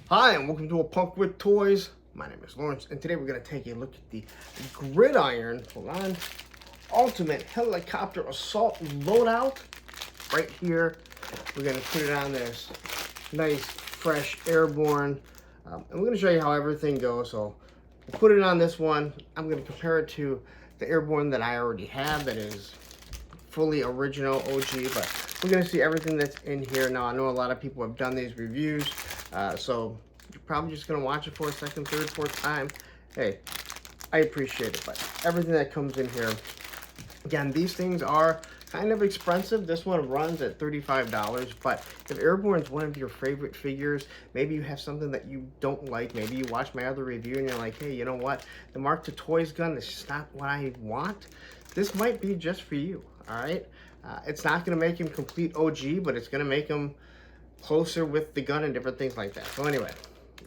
Hi, and welcome to A Punk with Toys. My name is Lawrence, and today we're going to take a look at the Gridiron, Ultimate Helicopter Assault Loadout. Right here, we're going to put it on this nice, fresh Airborne, and we're going to show you how everything goes. So, we'll put it on this one. I'm going to compare it to the Airborne that I already have that is fully original OG, but we're going to see everything that's in here. Now, I know a lot of people have done these reviews, so you're probably just going to watch it for a second, third, fourth time. Hey, I appreciate it, but everything that comes in here, again, these things are kind of expensive. This one runs at $35, but if Airborne is one of your favorite figures, maybe you have something that you don't like, maybe you watch my other review and you're like, hey, you know what, the Mark to Toys gun is just not what I want. This might be just for you, all right? It's not going to make him complete OG, but it's going to make him closer with the gun and different things like that. So anyway,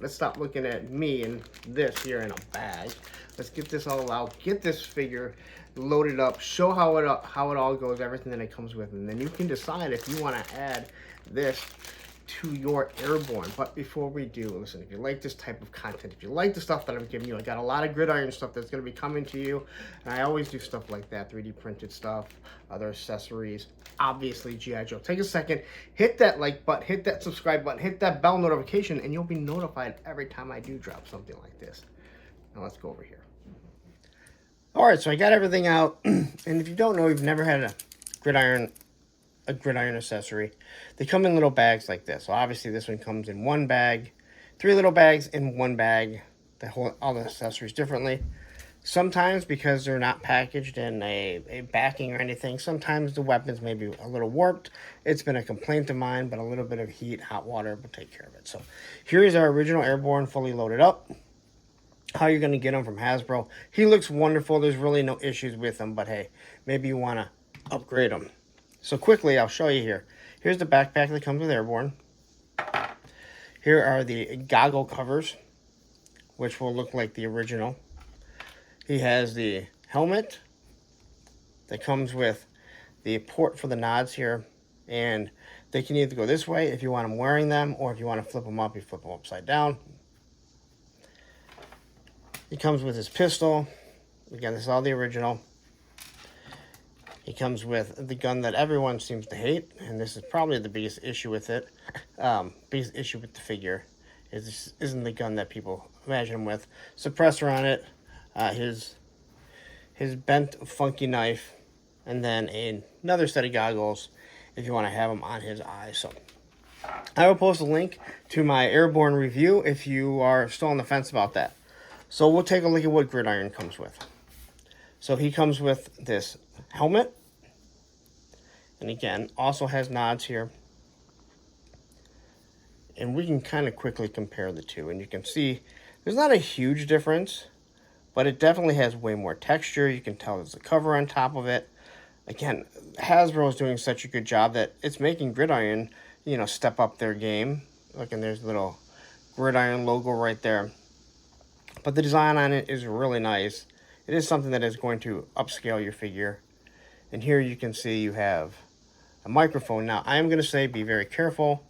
let's stop looking at me and this here in a bag. Let's get this all out, get this figure loaded up, show how it all goes, everything that it comes with, and then you can decide if you want to add this to your Airborne. But before we do, listen, if you like this type of content, if you like the stuff that I'm giving you, I got a lot of Gridiron stuff that's going to be coming to you, and I always do stuff like that, 3D printed stuff, other accessories, obviously G.I. Joe. Take a second, hit that like button, hit that subscribe button, hit that bell notification, and you'll be notified every time I do drop something like this. Now let's go over here. All right, so I got everything out, and if you don't know, you've never had a gridiron accessory, they come in little bags like this. So obviously this one comes in one bag, 3 little bags in one bag that hold all the accessories differently. Sometimes, because they're not packaged in a backing or anything, sometimes the weapons may be a little warped. It's been a complaint of mine, but a little bit of heat, hot water will take care of it. So here is our original Airborne fully loaded up. How you're going to get him from Hasbro. He looks wonderful. There's really no issues with him, but hey, maybe you want to upgrade him. So quickly, I'll show you here. Here's the backpack that comes with Airborne. Here are the goggle covers, which will look like the original. He has the helmet that comes with the port for the nods here, and they can either go this way if you want them wearing them, or if you want to flip them up, you flip them upside down. He comes with his pistol. Again, this is all the original. He comes with the gun that everyone seems to hate, and this is probably the biggest issue with it. Biggest issue with the figure is this isn't the gun that people imagine him with. Suppressor on it, his bent, funky knife, and then another set of goggles if you want to have them on his eyes. So I will post a link to my Airborne review if you are still on the fence about that. So we'll take a look at what Gridiron comes with. So he comes with this helmet. And again, also has nods here. And we can kind of quickly compare the two. And you can see there's not a huge difference, but it definitely has way more texture. You can tell there's a cover on top of it. Again, Hasbro is doing such a good job that it's making Gridiron, you know, step up their game. Look, and there's a little Gridiron logo right there. But the design on it is really nice. It is something that is going to upscale your figure. And here you can see you have a microphone. Now, I am going to say be very careful.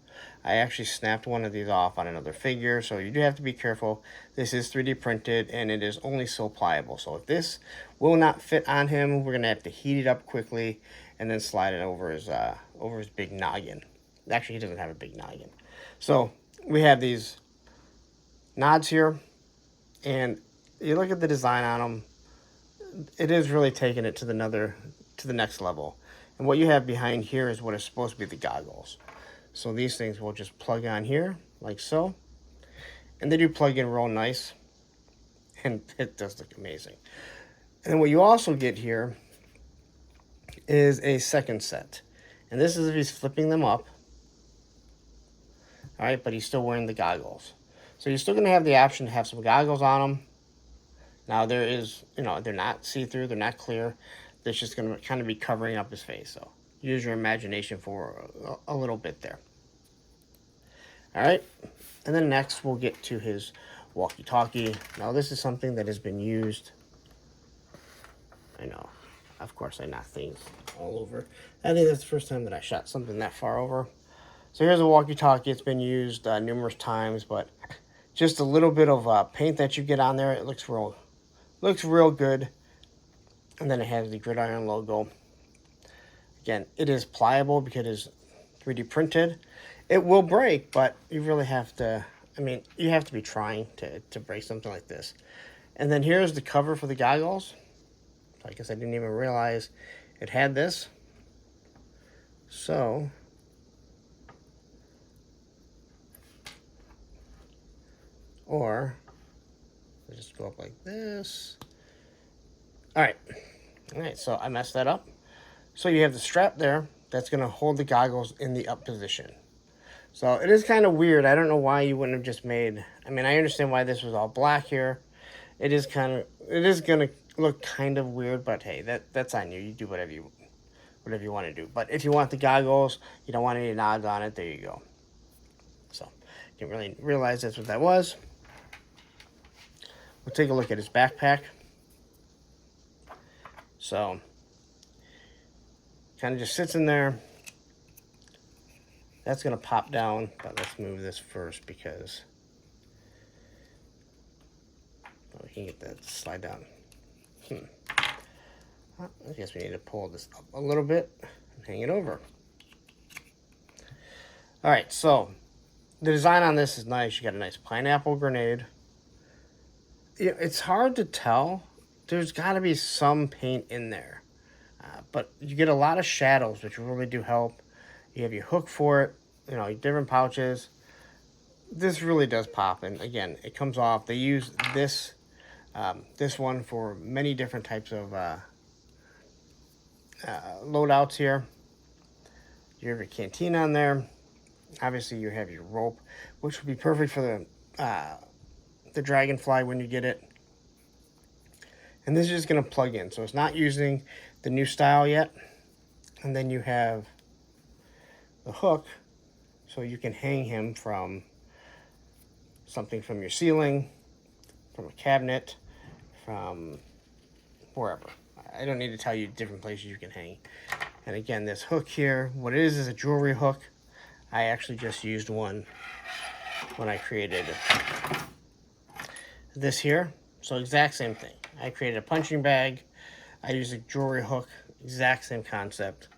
I actually snapped one of these off on another figure, so you do have to be careful. This is 3D printed, and it is only so pliable. So if this will not fit on him, we're going to have to heat it up quickly and then slide it over his big noggin. Actually, he doesn't have a big noggin. So we have these nods here. And you look at the design on them, it is really taking it to the next level. And what you have behind here is what is supposed to be the goggles. So these things will just plug on here, like so. And they do plug in real nice. And it does look amazing. And then what you also get here is a second set. And this is if he's flipping them up. All right, but he's still wearing the goggles. So you're still going to have the option to have some goggles on them. Now there is, you know, they're not see-through, they're not clear. They're just going to kind of be covering up his face. So use your imagination for a little bit there. All right, and then next we'll get to his walkie-talkie. Now this is something that has been used. I know, of course I knock things all over. I think that's the first time that I shot something that far over. So here's a walkie-talkie. It's been used numerous times, but just a little bit of paint that you get on there. It looks real good. And then it has the Gridiron logo. Again, it is pliable because it is 3D printed. It will break, but you really have to, I mean, you have to be trying to break something like this. And then here's the cover for the goggles. I guess I didn't even realize it had this. So, or, just go up like this. All right, so I messed that up. So you have the strap there that's going to hold the goggles in the up position. So it is kind of weird. I don't know why you wouldn't have just made, I mean, I understand why this was all black here. It is going to look kind of weird, but hey, that's on you. You do whatever you want to do. But if you want the goggles, you don't want any nods on it, there you go. So, didn't really realize that's what that was. We'll take a look at his backpack. So, kind of just sits in there. That's going to pop down, but let's move this first because we can get that to slide down. I guess we need to pull this up a little bit and hang it over. All right, so the design on this is nice. You got a nice pineapple grenade. Yeah, it's hard to tell. There's got to be some paint in there. But you get a lot of shadows, which really do help. You have your hook for it, you know, different pouches. This really does pop. And again, it comes off. They use this one for many different types of loadouts here. You have your canteen on there. Obviously, you have your rope, which would be perfect for the Dragonfly when you get it. And this is just going to plug in. So it's not using the new style yet. And then you have the hook, so you can hang him from something from your ceiling, from a cabinet, from wherever. I don't need to tell you different places you can hang. And again, this hook here, what it is a jewelry hook. I actually just used one when I created this here. So exact same thing. I created a punching bag. I used a jewelry hook. Exact same concept.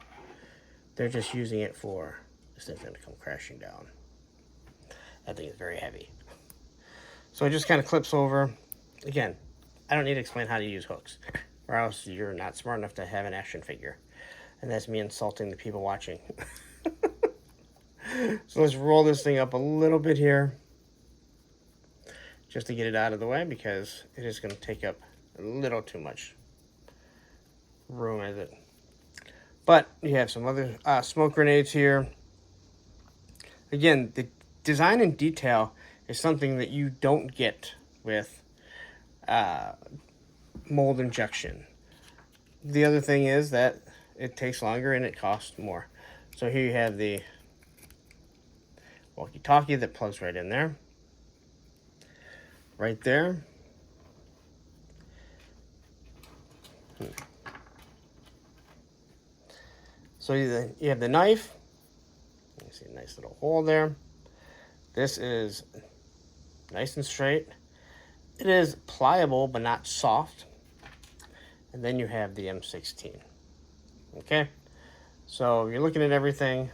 They're just using it for, this thing's going to come crashing down. That thing is very heavy. So it just kind of clips over. Again, I don't need to explain how to use hooks, or else you're not smart enough to have an action figure. And that's me insulting the people watching. So let's roll this thing up a little bit here, just to get it out of the way, because it is going to take up a little too much room as it. But you have some other smoke grenades here. Again, the design and detail is something that you don't get with mold injection. The other thing is that it takes longer and it costs more. So here you have the walkie-talkie that plugs right in there. Right there. So you have the knife. You see a nice little hole there. This is nice and straight. It is pliable but not soft. And then you have the M16. Okay? So you're looking at everything.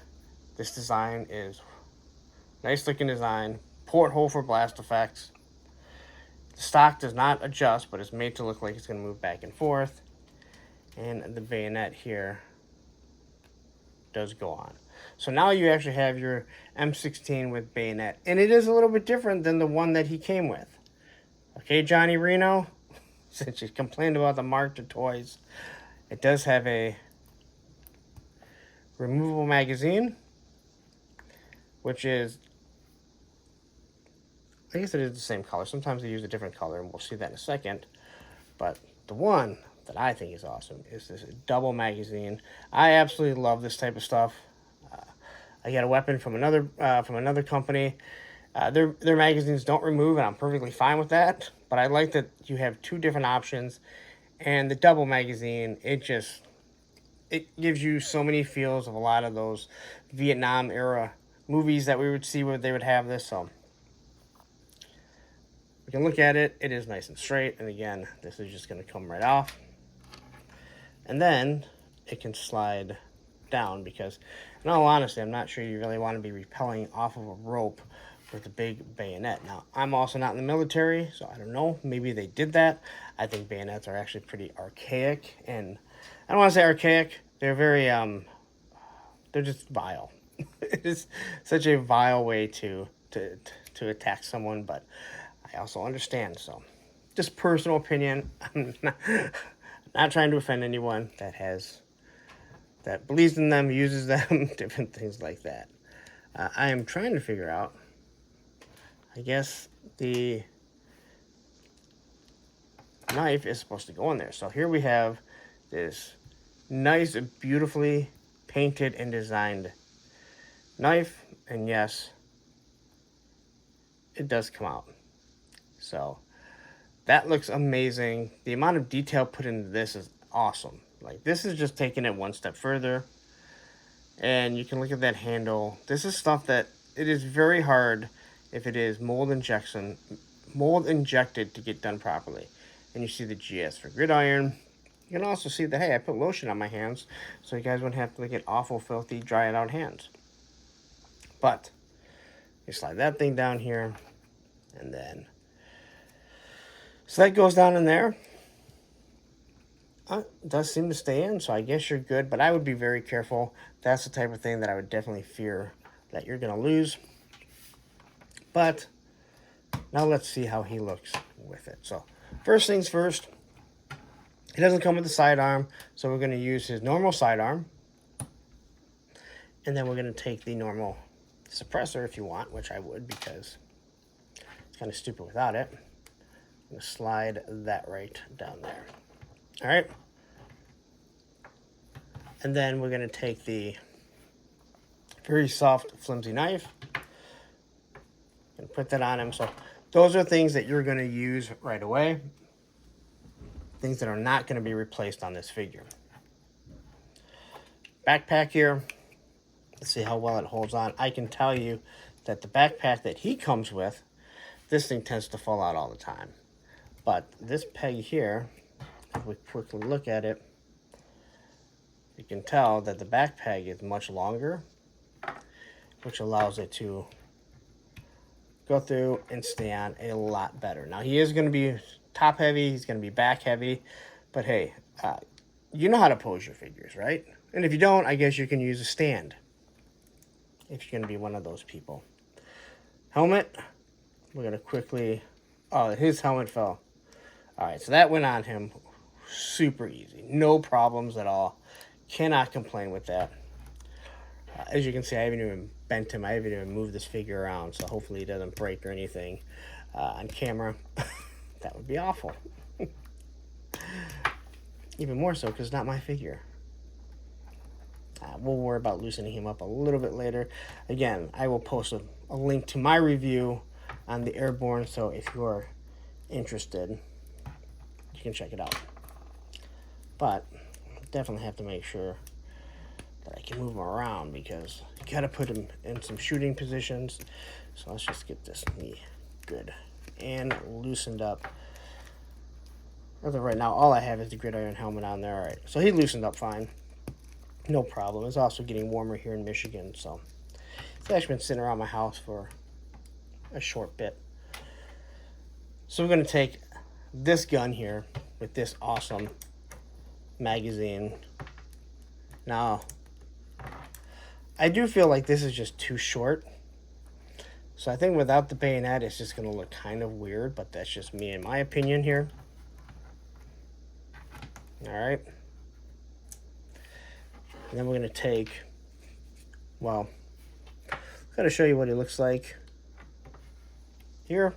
This design is nice looking design. Porthole for blast effects. The stock does not adjust, but it's made to look like it's going to move back and forth. And the bayonet here does go on. So now you actually have your M16 with bayonet. And it is a little bit different than the one that he came with. Okay, Johnny Reno? Since you complained about the Mark II toys, it does have a removable magazine, which is, I guess it is the same color. Sometimes they use a different color, and we'll see that in a second. But the one that I think is awesome is this double magazine. I absolutely love this type of stuff. I got a weapon from another company. Their magazines don't remove, and I'm perfectly fine with that. But I like that you have two different options. And the double magazine, it gives you so many feels of a lot of those Vietnam era movies that we would see where they would have this. So we can look at it. It is nice and straight. And again, this is just going to come right off. And then it can slide down because, in all honesty, I'm not sure you really want to be rappelling off of a rope with a big bayonet. Now, I'm also not in the military, so I don't know. Maybe they did that. I think bayonets are actually pretty archaic. And I don't want to say archaic. They're very, they're just vile. It is such a vile way to attack someone, but I also understand. So, just personal opinion. I'm not trying to offend anyone that believes in them, uses them, different things like that. I am trying to figure out, I guess the knife is supposed to go in there. So here we have this nice, beautifully painted and designed knife, and yes, it does come out. So that looks amazing. The amount of detail put into this is awesome. Like, this is just taking it one step further. And you can look at that handle. This is stuff that it is very hard if it is mold injected to get done properly. And you see the GS for Gridiron. You can also see that, hey, I put lotion on my hands, so you guys wouldn't have to get awful, filthy, dry it out hands. But you slide that thing down here, and then so that goes down in there. It does seem to stay in, so I guess you're good, but I would be very careful. That's the type of thing that I would definitely fear that you're going to lose. But now let's see how he looks with it. So first things first, he doesn't come with the sidearm, so we're going to use his normal sidearm. And then we're going to take the normal suppressor if you want, which I would because it's kind of stupid without it. I'm going to slide that right down there. All right. And then we're going to take the very soft, flimsy knife and put that on him. So those are things that you're going to use right away. Things that are not going to be replaced on this figure. Backpack here. Let's see how well it holds on. I can tell you that the backpack that he comes with, this thing tends to fall out all the time. But this peg here, if we quickly look at it, you can tell that the back peg is much longer, which allows it to go through and stay on a lot better. Now, he is going to be top heavy, he's going to be back heavy, but hey, you know how to pose your figures, right? And if you don't, I guess you can use a stand if you're going to be one of those people. Helmet, we're going to quickly, oh, his helmet fell. All right, so that went on him super easy. No problems at all. Cannot complain with that. As you can see, I haven't even bent him. I haven't even moved this figure around, so hopefully he doesn't break or anything on camera. That would be awful. Even more so because it's not my figure. We'll worry about loosening him up a little bit later. Again, I will post a link to my review on the Airborne, so if you're interested, you can check it out. But definitely have to make sure that I can move him around because you got to put him in some shooting positions. So let's just get this knee good and loosened up. As of right now, all I have is the Gridiron helmet on there. All right, so he loosened up fine. No problem. It's also getting warmer here in Michigan, so it's actually been sitting around my house for a short bit. So we're going to take this gun here with this awesome magazine. Now, I do feel like this is just too short. So I think without the bayonet, it's just going to look kind of weird, but that's just me in my opinion here. All right. And then we're going to take, well, I'm going to show you what he looks like here.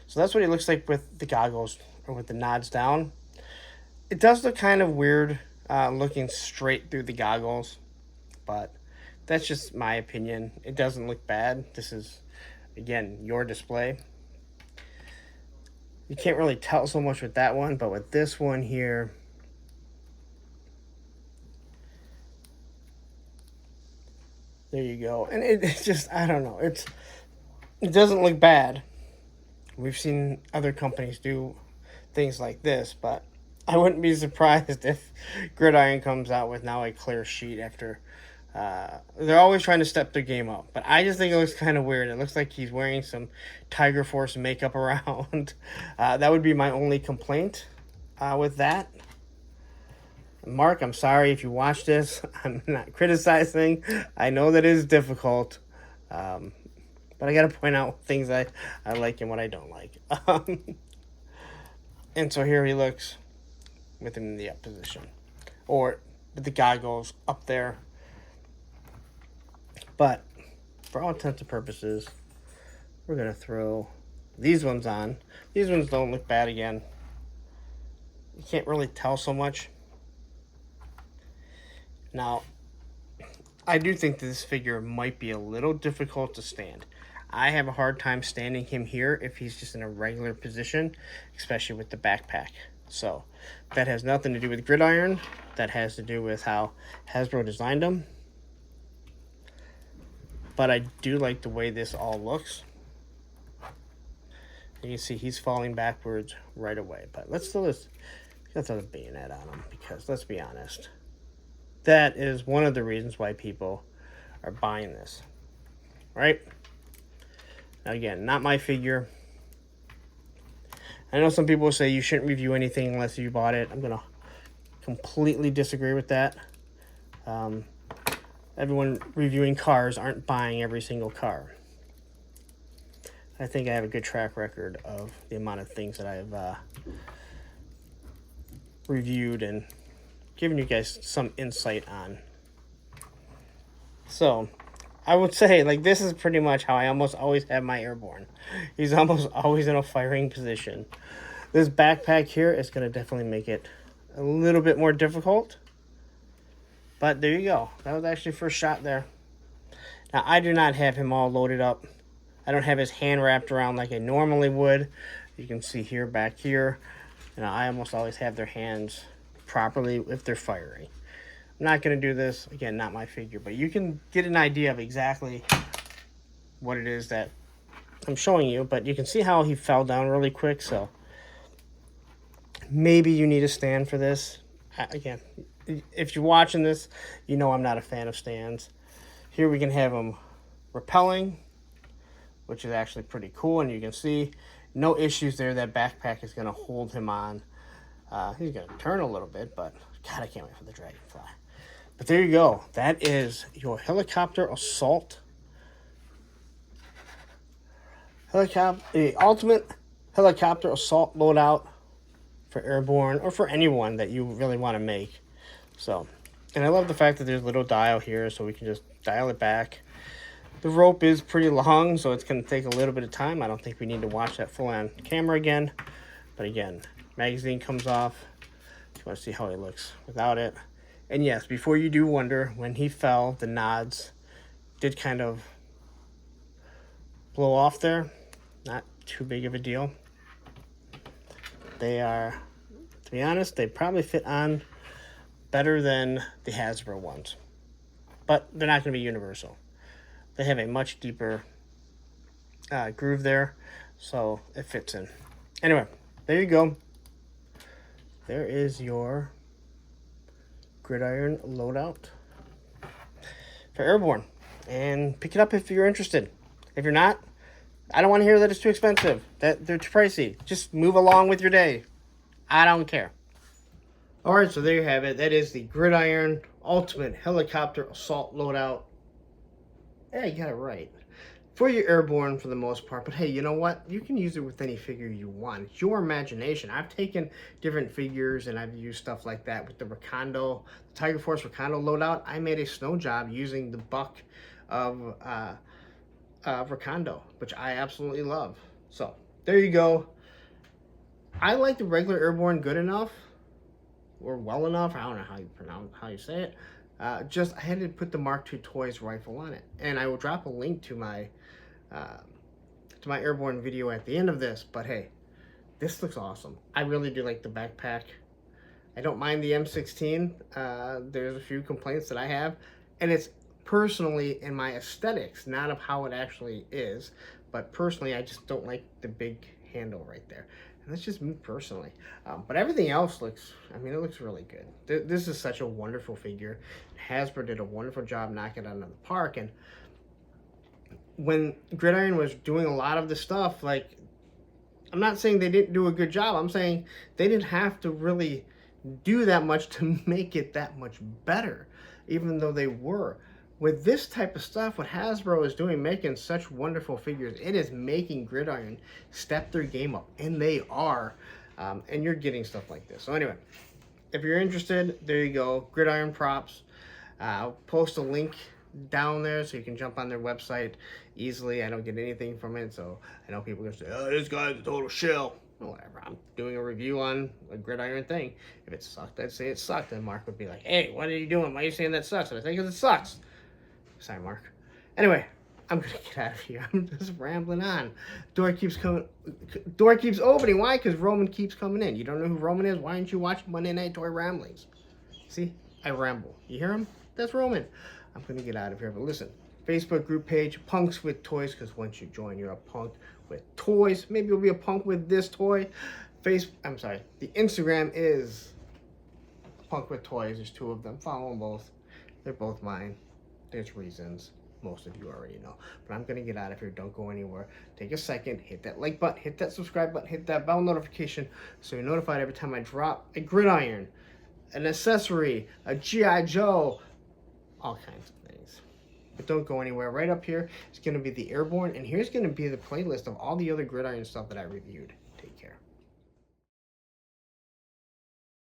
So that's what he looks like with the goggles or with the nods down. It does look kind of weird looking straight through the goggles, but that's just my opinion. It doesn't look bad. This is, again, your display. You can't really tell so much with that one, but with this one here, there you go. And it's just, I don't know. It doesn't look bad we've seen other companies do things like this, but I wouldn't be surprised if Gridiron comes out with now a clear sheet after. They're always trying to step their game up, but I just think it looks kind of weird. It looks like he's wearing some Tiger Force makeup around. That would be my only complaint with that. Mark, I'm sorry if you watch this. I'm not criticizing. I know that is difficult. But I got to point out things I like and what I don't like. And so here he looks with him in the up position. Or with the goggles up there. But for all intents and purposes, we're going to throw these ones on. These ones don't look bad again. You can't really tell so much. Now, I do think that this figure might be a little difficult to stand. I have a hard time standing him here if he's just in a regular position, especially with the backpack. So, that has nothing to do with Gridiron. That has to do with how Hasbro designed them. But I do like the way this all looks. You can see he's falling backwards right away. But let's throw this. Let's throw the bayonet on him because let's be honest. That is one of the reasons why people are buying this. Right? Now again, not my figure. I know some people say you shouldn't review anything unless you bought it. I'm going to completely disagree with that. Everyone reviewing cars aren't buying every single car. I think I have a good track record of the amount of things that I've reviewed and given you guys some insight on. So, I would say, like, this is pretty much how I almost always have my Airborne. He's almost always in a firing position. This backpack here is going to definitely make it a little bit more difficult. But there you go. That was actually first shot there. Now, I do not have him all loaded up. I don't have his hand wrapped around like I normally would. You can see here, back here. You know, I almost always have their hands properly if they're firing. I'm not going to do this. Again, not my figure. But you can get an idea of exactly what it is that I'm showing you. But you can see how he fell down really quick. So maybe you need a stand for this. Again, if you're watching this, you know I'm not a fan of stands. Here we can have him rappelling, which is actually pretty cool. And you can see no issues there. That backpack is going to hold him on. He's going to turn a little bit, but God, I can't wait for the dragonfly. But there you go. That is your helicopter assault. The ultimate helicopter assault loadout for Airborne or for anyone that you really want to make. So, and I love the fact that there's a little dial here so we can just dial it back. The rope is pretty long, so it's going to take a little bit of time. I don't think we need to watch that full on camera again. But again, magazine comes off. You want to see how he looks without it. And yes, before you do wonder, when he fell, the nods did kind of blow off there. Not too big of a deal. They are, to be honest, they probably fit on better than the Hasbro ones. But they're not going to be universal. They have a much deeper groove there, so it fits in. Anyway, there you go. There is your Gridiron loadout for Airborne. And pick it up if you're interested. If you're not, I don't want to hear that it's too expensive, that they're too pricey. Just move along with your day. I don't care. All right, so there you have it. That is the Gridiron Ultimate Helicopter Assault Loadout. Yeah, you got it right. For your Airborne for the most part. But hey, you know what? You can use it with any figure you want. It's your imagination. I've taken different figures and I've used stuff like that with the Recondo, the Tiger Force Recondo loadout. I made a snow job using the buck of Recondo, which I absolutely love. So there you go. I like the regular Airborne good enough or well enough. I don't know how you say it. Just I had to put the Mark II Toys rifle on it, and I will drop a link to my Airborne video at the end of this. But hey, this looks awesome. I really do like the backpack. I don't mind the M16. There's a few complaints that I have, and it's personally in my aesthetics, not of how it actually is, but personally I just don't like the big handle right there. And that's just me personally. But everything else looks, I mean, it looks really good. This is such a wonderful figure. Hasbro did a wonderful job knocking it out of the park. And when Gridiron was doing a lot of the stuff, like, I'm not saying they didn't do a good job. I'm saying they didn't have to really do that much to make it that much better, even though they were. With this type of stuff, what Hasbro is doing, making such wonderful figures, it is making Gridiron step their game up, and they are. And you're getting stuff like this. So anyway, if you're interested, there you go, Gridiron Props. I'll post a link down there so you can jump on their website easily. I don't get anything from it, so I know people are going to say, oh, this guy's a total shill. Well, whatever, I'm doing a review on a Gridiron thing. If it sucked, I'd say it sucked, and Mark would be like, hey, what are you doing? Why are you saying that sucks? And I think it sucks. Sorry, Mark. Anyway, I'm gonna get out of here. I'm just rambling on. Door keeps opening. Why? Because Roman keeps coming in. You don't know who Roman is? Why aren't you watching Monday Night Toy Ramblings? See, I ramble. You hear him? That's Roman. I'm gonna get out of here. But listen, Facebook group page, Punks with Toys, because once you join, you're a punk with toys. Maybe you'll be a punk with this toy. The Instagram is Punk with Toys. There's 2 of them. Follow them both. They're both mine. There's reasons. Most of you already know. But I'm going to get out of here. Don't go anywhere. Take a second. Hit that like button. Hit that subscribe button. Hit that bell notification so you're notified every time I drop a Gridiron, an accessory, a G.I. Joe, all kinds of things. But don't go anywhere. Right up here is going to be the Airborne. And here's going to be the playlist of all the other Gridiron stuff that I reviewed. Take care.